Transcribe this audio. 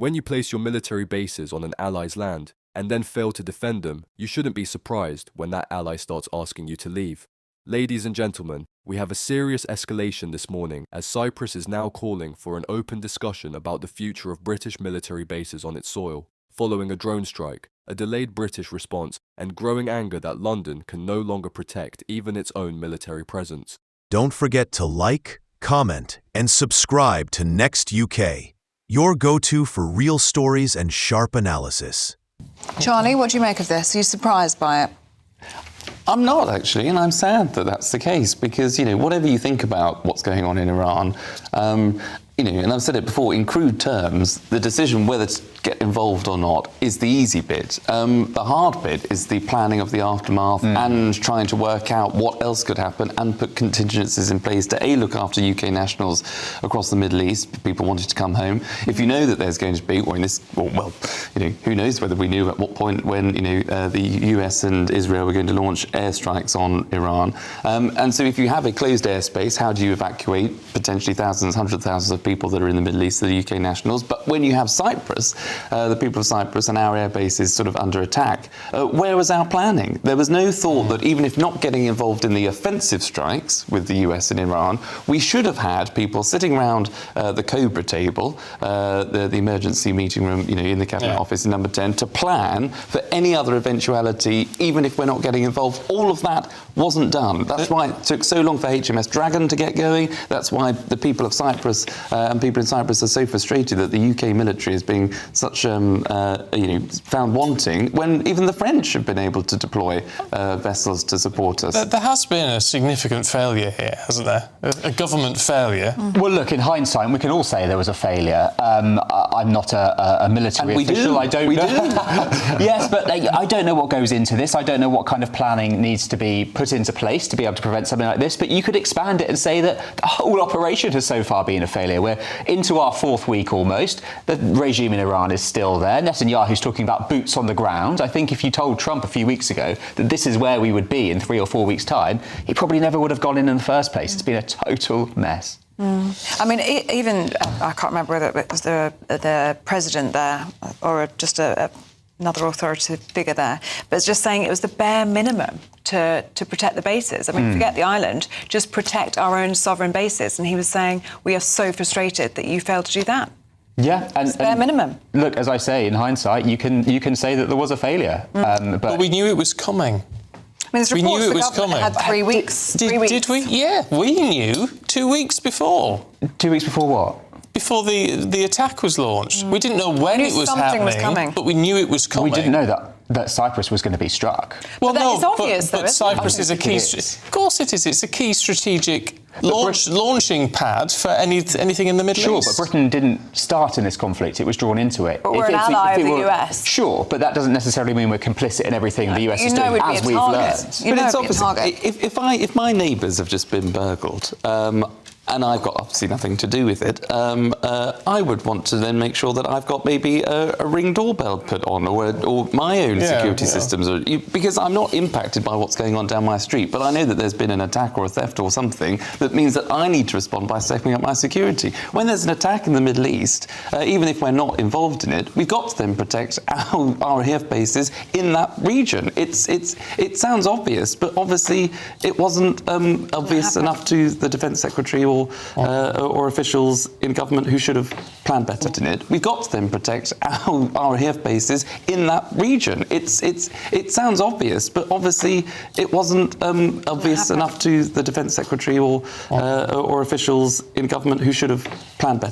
When you place your military bases on an ally's land and then fail to defend them, you shouldn't be surprised when that ally starts asking you to leave. Ladies and gentlemen, we have a serious escalation this morning as Cyprus is now calling for an open discussion about the future of British military bases on its soil, following a drone strike, a delayed British response, and growing anger that London can no longer protect even its own military presence. Don't forget to like, comment, and subscribe to Next UK, your go-to for real stories and sharp analysis. Charlie, what do you make of this? Are you surprised by it? I'm not, actually, and I'm sad that that's the case because, whatever you think about what's going on in Iran, and I've said it before, in crude terms, the decision whether to get involved or not is the easy bit. The hard bit is the planning of the aftermath and trying to work out what else could happen and put contingencies in place to, A, look after UK nationals across the Middle East, if people wanted to come home. If you know that there's going to be, who knows whether we knew at what point when, the US and Israel were going to launch airstrikes on Iran. And so if you have a closed airspace, how do you evacuate potentially thousands, hundreds of thousands of people that are in the Middle East, the UK nationals? But when you have Cyprus, the people of Cyprus and our airbase is sort of under attack, where was our planning? There was no thought that even if not getting involved in the offensive strikes with the US and Iran, we should have had people sitting around the Cobra table, the emergency meeting room, in the Cabinet Office in number 10, to plan for any other eventuality, even if we're not getting involved. All of that wasn't done. That's why it took so long for HMS Dragon to get going. That's why the people of Cyprus and people in Cyprus are so frustrated that the UK military is being such, found wanting, when even the French have been able to deploy vessels to support us. There has been a significant failure here, hasn't there? A government failure. Well, look, in hindsight, we can all say there was a failure. I'm not a military official. I don't know. Yes, but I don't know what goes into this. I don't know what kind of planning needs to be put into place to be able to prevent something like this. But you could expand it and say that the whole operation has so far been a failure. We're into our fourth week almost. The regime in Iran is still there. Netanyahu's talking about boots on the ground. I think if you told Trump a few weeks ago that this is where we would be in 3 or 4 weeks' time, he probably never would have gone in the first place. It's been a total mess. I mean, even, I can't remember whether it was the president there or just another authoritative figure there, but it's just saying it was the bare minimum to protect the bases. I mean, forget the island, just protect our own sovereign bases. And he was saying, we are so frustrated that you failed to do that. Yeah, and bare minimum. Look, as I say, in hindsight, you can say that there was a failure. But we knew it was coming. I mean, there's we reports knew it the was government coming. had 3 weeks. Did we? Yeah, we knew 2 weeks before. 2 weeks before what? Before the attack was launched. We didn't know when it was happening, but we knew it was coming. We didn't know that Cyprus was going to be struck. Well, but it's obvious, but Cyprus is a key... Of course it is. It's a key strategic launching pad for anything in the Middle East. Sure, but Britain didn't start in this conflict. It was drawn into it. But we're an ally of the US. Sure, but that doesn't necessarily mean we're complicit in everything the US is doing, as we've learned. You know it'd be a target. If my neighbours have just been burgled, and I've got obviously nothing to do with it, I would want to then make sure that I've got maybe a Ring doorbell put on or my own security systems, because I'm not impacted by what's going on down my street, but I know that there's been an attack or a theft or something that means that I need to respond by stepping up my security. When there's an attack in the Middle East, even if we're not involved in it, we've got to then protect our AF bases in that region. It sounds obvious, but obviously it wasn't obvious enough to the Defence Secretary or officials in government who should have planned better than it. We've got to then protect our AF bases in that region. It sounds obvious, but obviously it wasn't obvious enough to the Defence Secretary or officials in government who should have planned better.